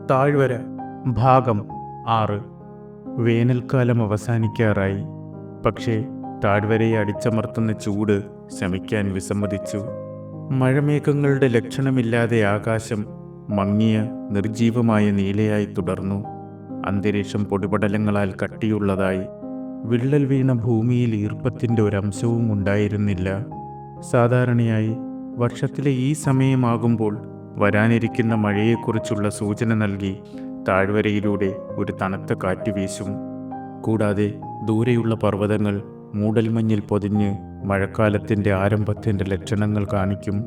താഴ്വര ഭാഗം 6. വേനൽക്കാലം അവസാനിക്കാറായി. പക്ഷേ താഴ്വരയെ അടിച്ചമർത്തുന്ന ചൂട് ശമിക്കാൻ വിസമ്മതിച്ചു. മഴമേഘങ്ങളുടെ ലക്ഷണമില്ലാതെ ആകാശം മങ്ങിയ നിർജീവമായ നീലയായി തുടർന്നു. അന്തരീക്ഷം പൊടിപടലങ്ങളാൽ കട്ടിയുള്ളതായി. വിള്ളൽ വീണ ഭൂമിയിൽ ഈർപ്പത്തിൻ്റെ ഒരംശവും ഉണ്ടായിരുന്നില്ല. സാധാരണയായി വർഷത്തിലെ ഈ സമയമാകുമ്പോൾ വരാനിരിക്കുന്ന മഴയെക്കുറിച്ചുള്ള സൂചന നൽകി താഴ്വരയിലൂടെ ഒരു തണുത്ത കാറ്റ് വീശും. കൂടാതെ ദൂരെയുള്ള പർവ്വതങ്ങൾ മൂടൽമഞ്ഞിൽ പൊതിഞ്ഞ് മഴക്കാലത്തിൻ്റെ ആരംഭത്തിൻ്റെ ലക്ഷണങ്ങൾ കാണിക്കും.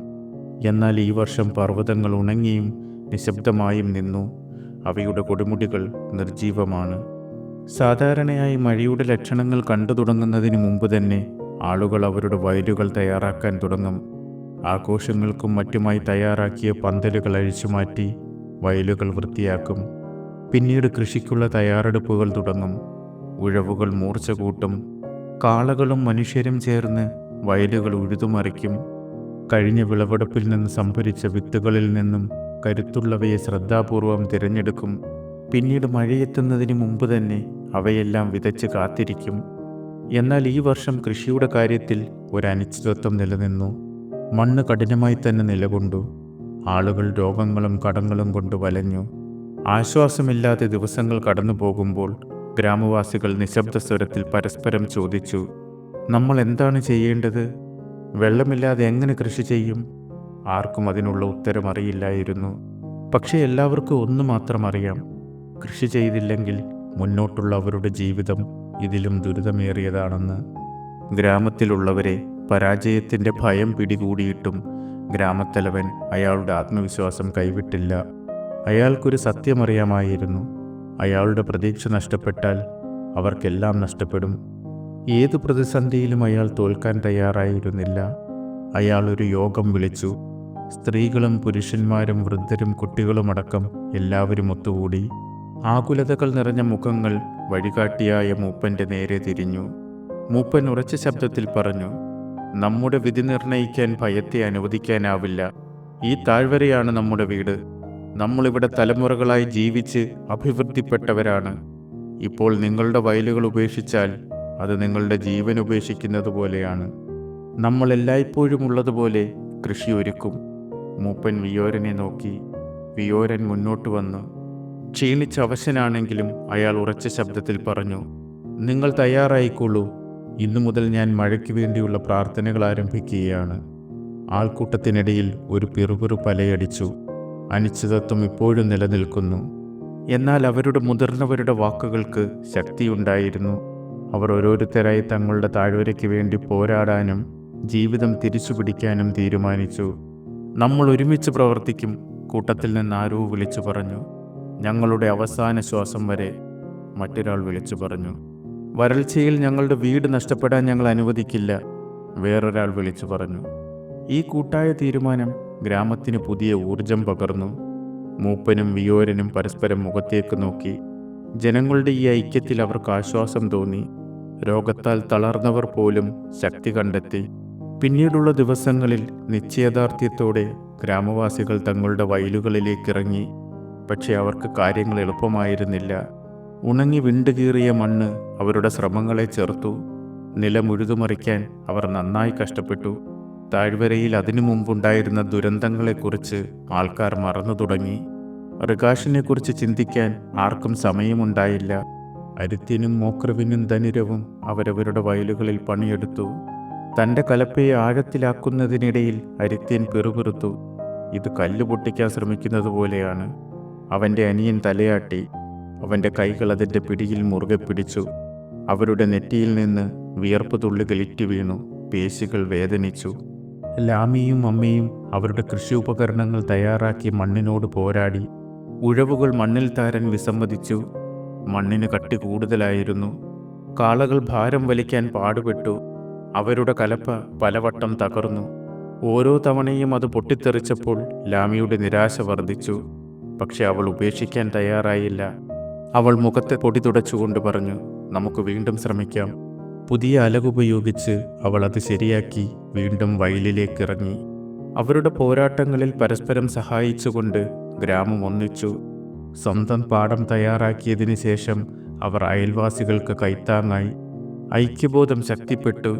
എന്നാൽ ഈ വർഷം പർവ്വതങ്ങൾ ഉണങ്ങിയും നിശബ്ദമായും നിന്നു. അവയുടെ കൊടുമുടികൾ നിർജീവമാണ്. സാധാരണയായി മഴയുടെ ലക്ഷണങ്ങൾ കണ്ടു തുടങ്ങുന്നതിന് മുമ്പ് തന്നെ ആളുകൾ അവരുടെ വയലുകൾ തയ്യാറാക്കാൻ തുടങ്ങും. ആഘോഷങ്ങൾക്കും മറ്റുമായി തയ്യാറാക്കിയ പന്തലുകൾ അഴിച്ചുമാറ്റി വയലുകൾ വൃത്തിയാക്കും. പിന്നീട് കൃഷിക്കുള്ള തയ്യാറെടുപ്പുകൾ തുടങ്ങും. ഉഴവുകൾ മൂർച്ച കൂട്ടും. കാളകളും മനുഷ്യരും ചേർന്ന് വയലുകൾ ഉഴുതുമറിക്കും. കഴിഞ്ഞ വിളവെടുപ്പിൽ നിന്ന് സംഭരിച്ച വിത്തുകളിൽ നിന്നും കരുത്തുള്ളവയെ ശ്രദ്ധാപൂർവം തിരഞ്ഞെടുക്കും. പിന്നീട് മഴയെത്തുന്നതിന് മുമ്പ് തന്നെ അവയെല്ലാം വിതച്ച് കാത്തിരിക്കും. എന്നാൽ ഈ വർഷം കൃഷിയുടെ കാര്യത്തിൽ ഒരു അനിശ്ചിതത്വം നിലനിന്നു. മണ്ണ് കഠിനമായി തന്നെ നിലകൊണ്ടു. ആളുകൾ രോഗങ്ങളും കടങ്ങളും കൊണ്ട് വലഞ്ഞു. ആശ്വാസമില്ലാതെ ദിവസങ്ങൾ കടന്നു പോകുമ്പോൾ ഗ്രാമവാസികൾ നിശബ്ദ സ്വരത്തിൽ പരസ്പരം ചോദിച്ചു, നമ്മൾ എന്താണ് ചെയ്യേണ്ടത്? വെള്ളമില്ലാതെ എങ്ങനെ കൃഷി ചെയ്യും? ആർക്കും അതിനുള്ള ഉത്തരം അറിയില്ലായിരുന്നു. പക്ഷേ എല്ലാവർക്കും ഒന്നു മാത്രം അറിയാം: കൃഷി ചെയ്തില്ലെങ്കിൽ മുന്നോട്ടുള്ള അവരുടെ ജീവിതം ഇതിലും ദുരിതമേറിയതാണെന്ന്. ഗ്രാമത്തിലുള്ളവരെ പരാജയത്തിൻ്റെ ഭയം പിടികൂടിയിട്ടും ഗ്രാമത്തലവൻ അയാളുടെ ആത്മവിശ്വാസം കൈവിട്ടില്ല. അയാൾക്കൊരു സത്യമറിയാമായിരുന്നു: അയാളുടെ പ്രതീക്ഷ നഷ്ടപ്പെട്ടാൽ അവർക്കെല്ലാം നഷ്ടപ്പെടും. ഏതു പ്രതിസന്ധിയിലും അയാൾ തോൽക്കാൻ തയ്യാറായിരുന്നില്ല. അയാൾ ഒരു യോഗം വിളിച്ചു. സ്ത്രീകളും പുരുഷന്മാരും വൃദ്ധരും കുട്ടികളുമടക്കം എല്ലാവരും ഒത്തുകൂടി. ആകുലതകൾ നിറഞ്ഞ മുഖങ്ങൾ വഴികാട്ടിയായ മൂപ്പൻ്റെ നേരെ തിരിഞ്ഞു. മൂപ്പൻ ഉറച്ച ശബ്ദത്തിൽ പറഞ്ഞു, നമ്മുടെ വിധി നിർണയിക്കാൻ ഭയത്തെ അനുവദിക്കാനാവില്ല. ഈ താഴ്വരയാണ് നമ്മുടെ വീട്. നമ്മളിവിടെ തലമുറകളായി ജീവിച്ച് അഭിവൃദ്ധിപ്പെട്ടവരാണ്. ഇപ്പോൾ നിങ്ങളുടെ വയലുകൾ ഉപേക്ഷിച്ചാൽ അത് നിങ്ങളുടെ ജീവൻ ഉപേക്ഷിക്കുന്നത് പോലെയാണ്. നമ്മൾ എല്ലായ്പ്പോഴും ഉള്ളതുപോലെ കൃഷി ഒരുക്കും. മൂപ്പൻ വിയോരനെ നോക്കി. വിയോരൻ മുന്നോട്ട് വന്നു. ക്ഷീണിച്ച അവശനാണെങ്കിലും അയാൾ ഉറച്ച ശബ്ദത്തിൽ പറഞ്ഞു, നിങ്ങൾ തയ്യാറായിക്കോളൂ. ഇന്നു മുതൽ ഞാൻ മഴയ്ക്ക് വേണ്ടിയുള്ള പ്രാർത്ഥനകൾ ആരംഭിക്കുകയാണ്. ആൾക്കൂട്ടത്തിനിടയിൽ ഒരു പിറുപിറുപ്പ് അലയടിച്ചു. അനിശ്ചിതത്വം ഇപ്പോഴും നിലനിൽക്കുന്നു. എന്നാൽ അവരുടെ മുതിർന്നവരുടെ വാക്കുകൾക്ക് ശക്തിയുണ്ടായിരുന്നു. അവർ ഓരോരുത്തരായി തങ്ങളുടെ താഴ്വരയ്ക്ക് വേണ്ടി പോരാടാനും ജീവിതം തിരിച്ചുപിടിക്കാനും തീരുമാനിച്ചു. നമ്മൾ ഒരുമിച്ച് പ്രവർത്തിക്കും, കൂട്ടത്തിൽ നിന്ന് ആരോ വിളിച്ചു പറഞ്ഞു. ഞങ്ങളുടെ അവസാന ശ്വാസം വരെ, മറ്റൊരാൾ വിളിച്ചു പറഞ്ഞു. വരൾച്ചയിൽ ഞങ്ങളുടെ വീട് നഷ്ടപ്പെടാൻ ഞങ്ങൾ അനുവദിക്കില്ല, വേറൊരാൾ വിളിച്ചു പറഞ്ഞു. ഈ കൂട്ടായ തീരുമാനം ഗ്രാമത്തിന് പുതിയ ഊർജം പകർന്നു. മൂപ്പനും വിയോരനും പരസ്പരം മുഖത്തേക്ക് നോക്കി. ജനങ്ങളുടെ ഈ ഐക്യത്തിൽ അവർക്ക് ആശ്വാസം തോന്നി. രോഗത്താൽ തളർന്നവർ പോലും ശക്തി കണ്ടെത്തി. പിന്നീടുള്ള ദിവസങ്ങളിൽ നിശ്ചയദാർഢ്യത്തോടെ ഗ്രാമവാസികൾ തങ്ങളുടെ വയലുകളിലേക്കിറങ്ങി. പക്ഷേ അവർക്ക് കാര്യങ്ങൾ എളുപ്പമായിരുന്നില്ല. ഉണങ്ങി വിണ്ടുകീറിയ മണ്ണ് അവരുടെ ശ്രമങ്ങളെ ചെറുത്തു. നിലം ഉഴുതുമറിക്കാൻ അവർ നന്നായി കഷ്ടപ്പെട്ടു. താഴ്വരയിൽ അതിനു മുമ്പുണ്ടായിരുന്ന ദുരന്തങ്ങളെക്കുറിച്ച് ആൾക്കാർ മറന്നു തുടങ്ങി. റികാഷിനെക്കുറിച്ച് ചിന്തിക്കാൻ ആർക്കും സമയമുണ്ടായില്ല. അരിത്യനും മോക്രവിനും ധനിരവും അവരവരുടെ വയലുകളിൽ പണിയെടുത്തു. തൻ്റെ കലപ്പയെ ആഴത്തിലാക്കുന്നതിനിടയിൽ അരിത്യൻ പിറുപിറുത്തു, ഇത് കല്ല് പൊട്ടിക്കാൻ ശ്രമിക്കുന്നത് പോലെയാണ്. അവൻ്റെ അനിയൻ തലയാട്ടി. അവൻ്റെ കൈകൾ അതിൻ്റെ പിടിയിൽ മുറുകെ പിടിച്ചു. അവരുടെ നെറ്റിയിൽ നിന്ന് വിയർപ്പ് തുള്ളികൾ ഇറ്റു വീണു. പേശികൾ വേദനിച്ചു. ലാമിയും അമ്മയും അവരുടെ കൃഷി ഉപകരണങ്ങൾ തയ്യാറാക്കി മണ്ണിനോട് പോരാടി. ഉഴവുകൾ മണ്ണിൽ താരാൻ വിസമ്മതിച്ചു. മണ്ണിന് കട്ടി കൂടുതലായിരുന്നു. കാളകൾ ഭാരം വലിക്കാൻ പാടുപെട്ടു. അവരുടെ കലപ്പ പലവട്ടം തകർന്നു. ഓരോ തവണയും അത് പൊട്ടിത്തെറിച്ചപ്പോൾ ലാമിയുടെ നിരാശ വർദ്ധിച്ചു. പക്ഷെ അവൾ ഉപേക്ഷിക്കാൻ തയ്യാറായില്ല. അവൾ മുഖത്തെ പൊടി തുടച്ചുകൊണ്ട് പറഞ്ഞു, നമുക്ക് വീണ്ടും ശ്രമിക്കാം. പുതിയ അലകുപയോഗിച്ച് അവൾ അത് ശരിയാക്കി വീണ്ടും വയലിലേക്കിറങ്ങി. അവരുടെ പോരാട്ടങ്ങളിൽ പരസ്പരം സഹായിച്ചുകൊണ്ട് ഗ്രാമം ഒന്നിച്ചു. സ്വന്തം പാഠം തയ്യാറാക്കിയതിനു ശേഷം അവർ അയൽവാസികൾക്ക് കൈത്താങ്ങായി. ഐക്യബോധം ശക്തിപ്പെട്ടു.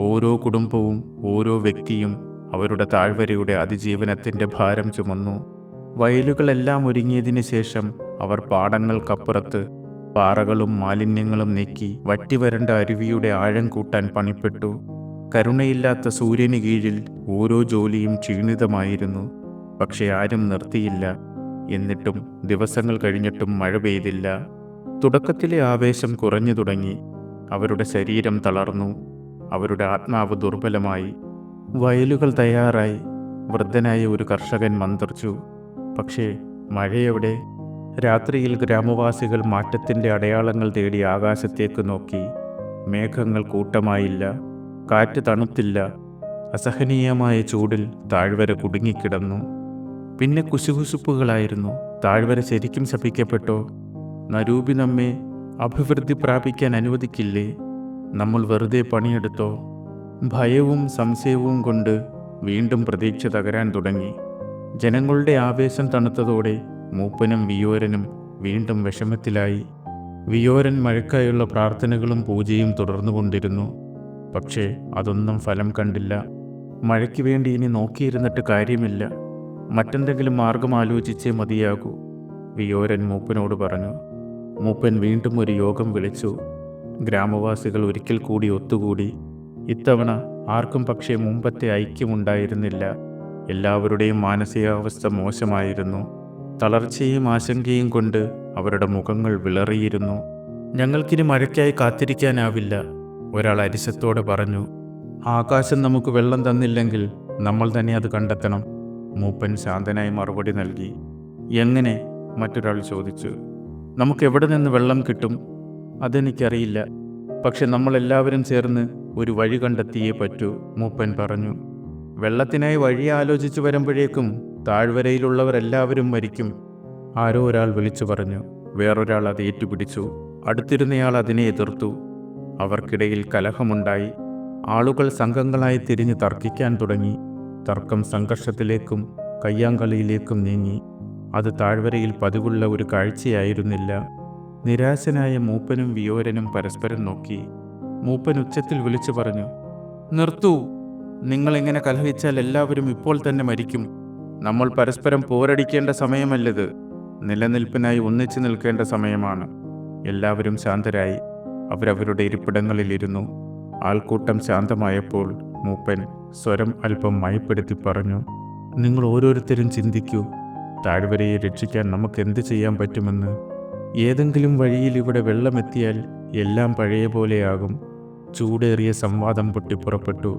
ഓരോ കുടുംബവും ഓരോ വ്യക്തിയും അവരുടെ താഴ്വരയുടെ അതിജീവനത്തിൻ്റെ ഭാരം ചുമന്നു. വയലുകളെല്ലാം ഒരുങ്ങിയതിനു ശേഷം അവർ പാടങ്ങൾക്കപ്പുറത്ത് പാറകളും മാലിന്യങ്ങളും നീക്കി വറ്റിവരണ്ട അരുവിയുടെ ആഴം കൂട്ടാൻ പണിപ്പെട്ടു. കരുണയില്ലാത്ത സൂര്യന് കീഴിൽ ഓരോ ജോലിയും ക്ഷീണിതമായിരുന്നു. പക്ഷെ ആരും നിർത്തിയില്ല. എന്നിട്ടും ദിവസങ്ങൾ കഴിഞ്ഞിട്ടും മഴ പെയ്തില്ല. തുടക്കത്തിലെ ആവേശം കുറഞ്ഞു തുടങ്ങി. അവരുടെ ശരീരം തളർന്നു. അവരുടെ ആത്മാവ് ദുർബലമായി. വയലുകൾ തയ്യാറായി. വൃദ്ധനായ ഒരു കർഷകൻ മന്ത്രിച്ചു. പക്ഷേ മഴയെവിടെ? രാത്രിയിൽ ഗ്രാമവാസികൾ മാറ്റത്തിൻ്റെ അടയാളങ്ങൾ തേടി ആകാശത്തേക്ക് നോക്കി. മേഘങ്ങൾ കൂട്ടമായില്ല. കാറ്റ് തണുത്തില്ല. അസഹനീയമായ ചൂടിൽ താഴ്വര കുടുങ്ങിക്കിടന്നു. പിന്നെ കുശുകുശുപ്പുകളായിരുന്നു. താഴ്വര ശരിക്കും ശപിക്കപ്പെട്ടോ? നരൂപി നമ്മെ അഭിവൃദ്ധി പ്രാപിക്കാൻ അനുവദിക്കില്ലേ? നമ്മൾ വെറുതെ പണിയെടുത്തോ? ഭയവും സംശയവും കൊണ്ട് വീണ്ടും പ്രതീക്ഷ തകരാൻ തുടങ്ങി. ജനങ്ങളുടെ ആവേശം തണുത്തതോടെ മൂപ്പനും വിയോരനും വീണ്ടും വിഷമത്തിലായി. വിയോരൻ മഴയ്ക്കായുള്ള പ്രാർത്ഥനകളും പൂജയും തുടർന്നുകൊണ്ടിരുന്നു. പക്ഷേ അതൊന്നും ഫലം കണ്ടില്ല. മഴയ്ക്ക് വേണ്ടി ഇനി നോക്കിയിരുന്നിട്ട് കാര്യമില്ല. മറ്റെന്തെങ്കിലും മാർഗം ആലോചിച്ചേ മതിയാകൂ, വിയോരൻ മൂപ്പനോട് പറഞ്ഞു. മൂപ്പൻ വീണ്ടും ഒരു യോഗം വിളിച്ചു. ഗ്രാമവാസികൾ ഒരിക്കൽ കൂടി ഒത്തുകൂടി. ഇത്തവണ ആർക്കും പക്ഷേ മുമ്പത്തെ ഐക്യമുണ്ടായിരുന്നില്ല. എല്ലാവരുടെയും മാനസികാവസ്ഥ മോശമായിരുന്നു. തളർച്ചയും ആശങ്കയും കൊണ്ട് അവരുടെ മുഖങ്ങൾ വിളറിയിരുന്നു. ഞങ്ങൾക്കിനി മഴയ്ക്കായി കാത്തിരിക്കാനാവില്ല, ഒരാൾ അരിശത്തോടെ പറഞ്ഞു. ആകാശം നമുക്ക് വെള്ളം തന്നില്ലെങ്കിൽ നമ്മൾ തന്നെ അത് കണ്ടെത്തണം, മൂപ്പൻ ശാന്തനായി മറുപടി നൽകി. എങ്ങനെ? മറ്റൊരാൾ ചോദിച്ചു. നമുക്കെവിടെ നിന്ന് വെള്ളം കിട്ടും? അതെനിക്കറിയില്ല. പക്ഷെ നമ്മളെല്ലാവരും ചേർന്ന് ഒരു വഴി കണ്ടെത്തിയേ പറ്റൂ, മൂപ്പൻ പറഞ്ഞു. വെള്ളത്തിനായി വഴി ആലോചിച്ചു വരുമ്പോഴേക്കും താഴ്വരയിലുള്ളവരെല്ലാവരും മരിക്കും, ആരോ ഒരാൾ വിളിച്ചു പറഞ്ഞു. വേറൊരാൾ അത് ഏറ്റുപിടിച്ചു. അടുത്തിരുന്നയാൾ അതിനെ എതിർത്തു. അവർക്കിടയിൽ കലഹമുണ്ടായി. ആളുകൾ സംഘങ്ങളായി തിരിഞ്ഞ് തർക്കിക്കാൻ തുടങ്ങി. തർക്കം സംഘർഷത്തിലേക്കും കയ്യാങ്കളിയിലേക്കും നീങ്ങി. അത് താഴ്വരയിൽ പതിവുള്ള ഒരു കാഴ്ചയായിരുന്നില്ല. നിരാശനായ മൂപ്പനും വിയോരനും പരസ്പരം നോക്കി. മൂപ്പൻ ഉച്ചത്തിൽ വിളിച്ചു പറഞ്ഞു, നിർത്തൂ, നിങ്ങളിങ്ങനെ കലഹിച്ചാൽ എല്ലാവരും ഇപ്പോൾ തന്നെ മരിക്കും. നമ്മൾ പരസ്പരം പോരടിക്കേണ്ട സമയമല്ലത്, നിലനിൽപ്പിനായി ഒന്നിച്ചു നിൽക്കേണ്ട സമയമാണ്. എല്ലാവരും ശാന്തരായി. അവരവരുടെ ഇരിപ്പിടങ്ങളിലിരുന്നു. ആൾക്കൂട്ടം ശാന്തമായപ്പോൾ മൂപ്പൻ സ്വരം അല്പം മയപ്പെടുത്തി പറഞ്ഞു, നിങ്ങൾ ഓരോരുത്തരും ചിന്തിക്കൂ, താഴ്വരയെ രക്ഷിക്കാൻ നമുക്ക് എന്ത് ചെയ്യാൻ പറ്റുമെന്ന്. ഏതെങ്കിലും വഴിയിൽ ഇവിടെ വെള്ളമെത്തിയാൽ എല്ലാം പഴയ പോലെയാകും. ചൂടേറിയ സംവാദം പൊട്ടിപ്പുറപ്പെട്ടു.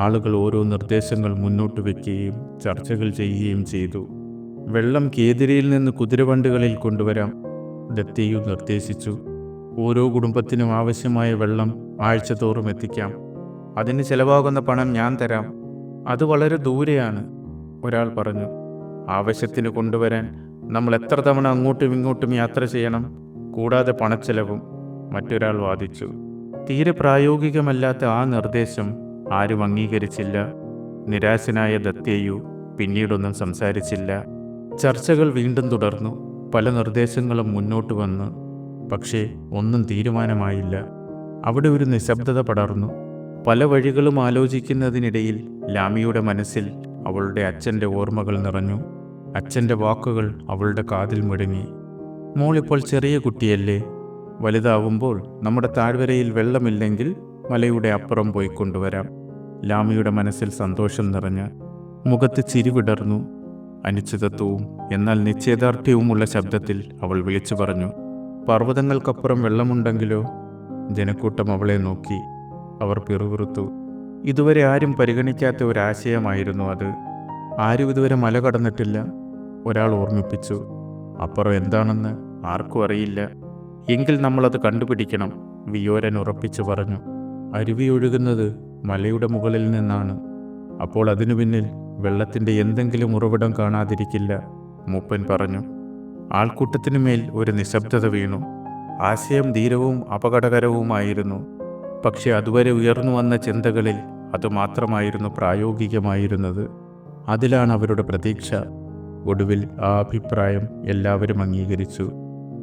ആളുകൾ ഓരോ നിർദ്ദേശങ്ങൾ മുന്നോട്ട് വയ്ക്കുകയും ചർച്ചകൾ ചെയ്യുകയും ചെയ്തു. വെള്ളം കേതിരയിൽ നിന്ന് കുതിരവണ്ടികളിൽ കൊണ്ടുവരാം, ദത്തേയു നിർദ്ദേശിച്ചു. ഓരോ കുടുംബത്തിനും ആവശ്യമായ വെള്ളം ആഴ്ചതോറും എത്തിക്കാം. അതിന് ചെലവാകുന്ന പണം ഞാൻ തരാം. അത് വളരെ ദൂരെയാണ്, ഒരാൾ പറഞ്ഞു. ആവശ്യത്തിന് കൊണ്ടുവരാൻ നമ്മൾ എത്ര തവണ അങ്ങോട്ടും ഇങ്ങോട്ടും യാത്ര ചെയ്യണം, കൂടാതെ പണച്ചെലവും, മറ്റൊരാൾ വാദിച്ചു. തീരെ പ്രായോഗികമല്ലാത്ത ആ നിർദ്ദേശം ആരും അംഗീകരിച്ചില്ല. നിരാശനായ ദത്തേയു പിന്നീടൊന്നും സംസാരിച്ചില്ല. ചർച്ചകൾ വീണ്ടും തുടർന്നു. പല നിർദ്ദേശങ്ങളും മുന്നോട്ട് വന്നു. പക്ഷേ ഒന്നും തീരുമാനമായില്ല. അവിടെ ഒരു നിശബ്ദത പടർന്നു. പല വഴികളും ആലോചിക്കുന്നതിനിടയിൽ ലാമിയുടെ മനസ്സിൽ അവളുടെ അച്ഛൻ്റെ ഓർമ്മകൾ നിറഞ്ഞു. അച്ഛൻ്റെ വാക്കുകൾ അവളുടെ കാതിൽ മുഴങ്ങി. മോളിപ്പോൾ ചെറിയ കുട്ടിയല്ലേ, വലുതാവുമ്പോൾ നമ്മുടെ താഴ്വരയിൽ വെള്ളമില്ലെങ്കിൽ മലയുടെ അപ്പുറം പോയി കൊണ്ടുവരാം. ലാമിയുടെ മനസ്സിൽ സന്തോഷം നിറഞ്ഞ മുഖത്ത് ചിരി വിടർന്നു. അനിശ്ചിതത്വവും എന്നാൽ നിശ്ചയദാർഢ്യവുമുള്ള ശബ്ദത്തിൽ അവൾ വിളിച്ചു പറഞ്ഞു, പർവ്വതങ്ങൾക്കപ്പുറം വെള്ളമുണ്ടെങ്കിലോ? ജനക്കൂട്ടം അവളെ നോക്കി. അവർ പിറുപിറുത്തു. ഇതുവരെ ആരും പരിഗണിക്കാത്ത ഒരാശയമായിരുന്നു അത്. ആരും ഇതുവരെ മല കടന്നിട്ടില്ല, ഒരാൾ ഓർമ്മിപ്പിച്ചു. അപ്പുറം എന്താണെന്ന് ആർക്കും അറിയില്ല. എങ്കിൽ നമ്മളത് കണ്ടുപിടിക്കണം, വിയോരൻ ഉറപ്പിച്ചു പറഞ്ഞു. അരുവി ഒഴുകുന്നത് മലയുടെ മുകളിൽ നിന്നാണ്. അപ്പോൾ അതിനു പിന്നിൽ വെള്ളത്തിൻ്റെ എന്തെങ്കിലും ഉറവിടം കാണാതിരിക്കില്ല, മൂപ്പൻ പറഞ്ഞു. ആൾക്കൂട്ടത്തിനുമേൽ ഒരു നിശബ്ദത വീണു. ആശയം ധീരവും അപകടകരവുമായിരുന്നു. പക്ഷെ അതുവരെ ഉയർന്നു വന്ന ചിന്തകളിൽ അതുമാത്രമായിരുന്നു പ്രായോഗികമായിരുന്നത്. അതിലാണ് അവരുടെ പ്രതീക്ഷ. ഒടുവിൽ ആ അഭിപ്രായം എല്ലാവരും അംഗീകരിച്ചു.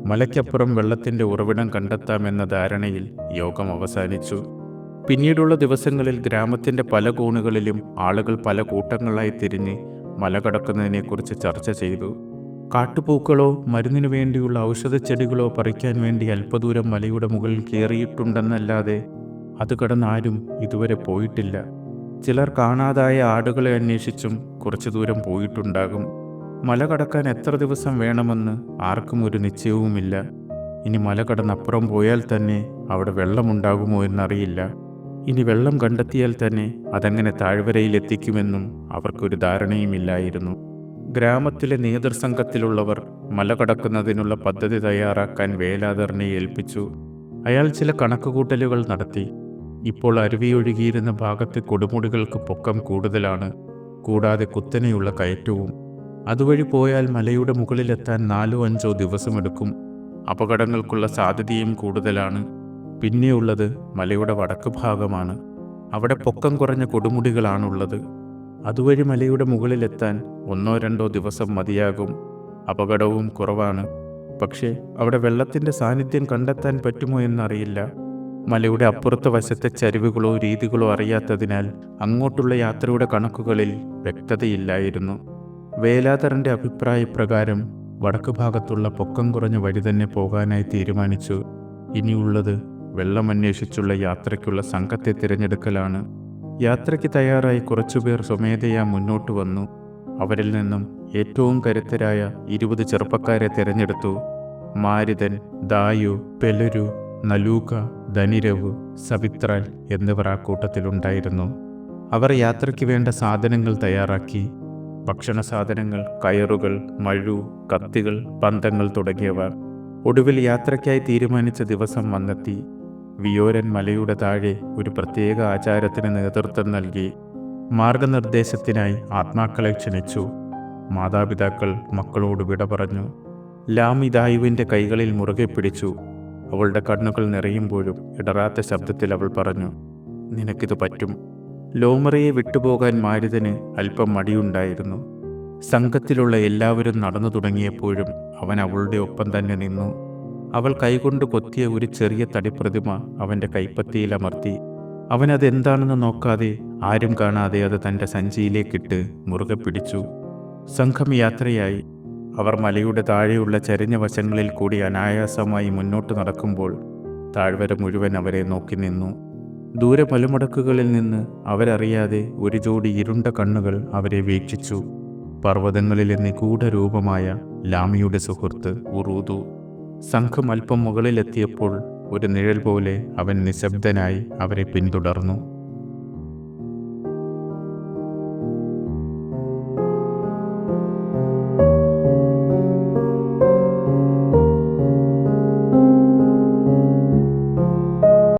മലയ്ക്കപ്പുറം വെള്ളത്തിൻ്റെ ഉറവിടം കണ്ടെത്താമെന്ന ധാരണയിൽ യോഗം അവസാനിച്ചു. പിന്നീടുള്ള ദിവസങ്ങളിൽ ഗ്രാമത്തിൻ്റെ പല കോണുകളിലും ആളുകൾ പല കൂട്ടങ്ങളായി തിരിഞ്ഞ് മല കടക്കുന്നതിനെക്കുറിച്ച് ചർച്ച ചെയ്തു. കാട്ടുപൂക്കളോ മരുന്നിനു വേണ്ടിയുള്ള ഔഷധച്ചെടികളോ പറിക്കാൻ വേണ്ടി അല്പദൂരം മലയുടെ മുകളിൽ കയറിയിട്ടുണ്ടെന്നല്ലാതെ അത് കടന്ന് ആരും ഇതുവരെ പോയിട്ടില്ല. ചിലർ കാണാതായ ആടുകളെ അന്വേഷിച്ചും കുറച്ചു ദൂരം പോയിട്ടുണ്ടാകും. മല കടക്കാൻ എത്ര ദിവസം വേണമെന്ന് ആർക്കും ഒരു നിശ്ചയവുമില്ല. ഇനി മല കടന്നപ്പുറം പോയാൽ തന്നെ അവിടെ വെള്ളമുണ്ടാകുമോ എന്നറിയില്ല. ഇനി വെള്ളം കണ്ടെത്തിയാൽ തന്നെ അതെങ്ങനെ താഴ്വരയിൽ എത്തിക്കുമെന്നും അവർക്കൊരു ധാരണയുമില്ലായിരുന്നു. ഗ്രാമത്തിലെ നേതൃസംഘത്തിലുള്ളവർ മല കടക്കുന്നതിനുള്ള പദ്ധതി തയ്യാറാക്കാൻ വേലാതറിനെ ഏൽപ്പിച്ചു. അയാൾ ചില കണക്കുകൂട്ടലുകൾ നടത്തി. ഇപ്പോൾ അരുവിയൊഴുകിയിരുന്ന ഭാഗത്തെ കൊടുമുടികൾക്ക് പൊക്കം കൂടുതലാണ്, കൂടാതെ കുത്തനെയുള്ള കയറ്റവും. അതുവഴി പോയാൽ മലയുടെ മുകളിലെത്താൻ 4-5 ദിവസമെടുക്കും. അപകടങ്ങൾക്കുള്ള സാധ്യതയും കൂടുതലാണ്. പിന്നെയുള്ളത് മലയുടെ വടക്ക് ഭാഗമാണ്. അവിടെ പൊക്കം കുറഞ്ഞ കൊടുമുടികളാണുള്ളത്. അതുവഴി മലയുടെ മുകളിലെത്താൻ 1-2 ദിവസം മതിയാകും. അപകടവും കുറവാണ്. പക്ഷേ അവിടെ വെള്ളത്തിൻ്റെ സാന്നിധ്യം കണ്ടെത്താൻ പറ്റുമോ എന്നറിയില്ല. മലയുടെ അപ്പുറത്തെ വശത്തെ ചരിവുകളോ രീതികളോ അറിയാത്തതിനാൽ അങ്ങോട്ടുള്ള യാത്രയുടെ കണക്കുകളിൽ വ്യക്തതയില്ലായിരുന്നു. വേലാതറിൻ്റെ അഭിപ്രായപ്രകാരം വടക്ക് ഭാഗത്തുള്ള പൊക്കം കുറഞ്ഞ വഴി തന്നെ പോകാനായി തീരുമാനിച്ചു. ഇനിയുള്ളത് വെള്ളമന്വേഷിച്ചുള്ള യാത്രയ്ക്കുള്ള സംഘത്തെ തിരഞ്ഞെടുക്കലാണ്. യാത്രയ്ക്ക് തയ്യാറായി കുറച്ചുപേർ സ്വമേധയാ മുന്നോട്ട് വന്നു. അവരിൽ നിന്നും ഏറ്റവും കരുത്തരായ 20 ചെറുപ്പക്കാരെ തിരഞ്ഞെടുത്തു. മാരുതൻ, ദായു, പെലരു, നലൂക, ധനിരവ്, സവിത്രാൽ എന്നിവർ ആ കൂട്ടത്തിലുണ്ടായിരുന്നു. അവർ യാത്രയ്ക്ക് വേണ്ട സാധനങ്ങൾ തയ്യാറാക്കി. ഭക്ഷണ സാധനങ്ങൾ, കയറുകൾ, മഴു, കത്തികൾ, പന്തങ്ങൾ തുടങ്ങിയവ. ഒടുവിൽ യാത്രയ്ക്കായി തീരുമാനിച്ച ദിവസം വന്നെത്തി. വിയോരൻ മലയുടെ താഴെ ഒരു പ്രത്യേക ആചാരത്തിന് നേതൃത്വം നൽകി. മാർഗനിർദ്ദേശത്തിനായി ആത്മാക്കളെ ക്ഷണിച്ചു. മാതാപിതാക്കൾ മക്കളോട് വിട പറഞ്ഞു. ലാമി ദായുവിൻ്റെ കൈകളിൽ മുറുകെ പിടിച്ചു. അവളുടെ കണ്ണുകൾ നിറയുമ്പോഴും ഇടറാത്ത ശബ്ദത്തിൽ അവൾ പറഞ്ഞു, "നിനക്കിത് പറ്റും." ലോമറയെ വിട്ടുപോകാൻ മാരുതന് അല്പം മടിയുണ്ടായിരുന്നു. സംഘത്തിലുള്ള എല്ലാവരും നടന്നു തുടങ്ങിയപ്പോഴും അവൻ അവളുടെ ഒപ്പം തന്നെ നിന്നു. അവൾ കൈകൊണ്ട് കൊത്തിയ ഒരു ചെറിയ തടിപ്രതിമ അവൻ്റെ കൈപ്പത്തിയിൽ അമർത്തി. അവനതെന്താണെന്ന് നോക്കാതെ, ആരും കാണാതെ അത് തൻ്റെ സഞ്ചിയിലേക്കിട്ട് മുറുകെ പിടിച്ചു. സംഘം യാത്രയായി. അവർ മലയുടെ താഴെയുള്ള ചരിഞ്ഞ വശങ്ങളിൽ കൂടി അനായാസമായി മുന്നോട്ട് നടക്കുമ്പോൾ താഴ്വര മുഴുവൻ അവരെ നോക്കി നിന്നു. ദൂരെ മലമുടക്കുകളിൽ നിന്ന് അവരറിയാതെ ഒരു ജോഡി ഇരുണ്ട കണ്ണുകൾ അവരെ വീക്ഷിച്ചു. പർവ്വതങ്ങളിലെ നിഗൂഢരൂപമായ ലാമിയുടെ സുഹൃത്ത് ഉറൂദു. സംഘം അല്പം മുകളിലെത്തിയപ്പോൾ ഒരു നിഴൽ പോലെ അവൻ നിശബ്ദനായി അവരെ പിന്തുടർന്നു.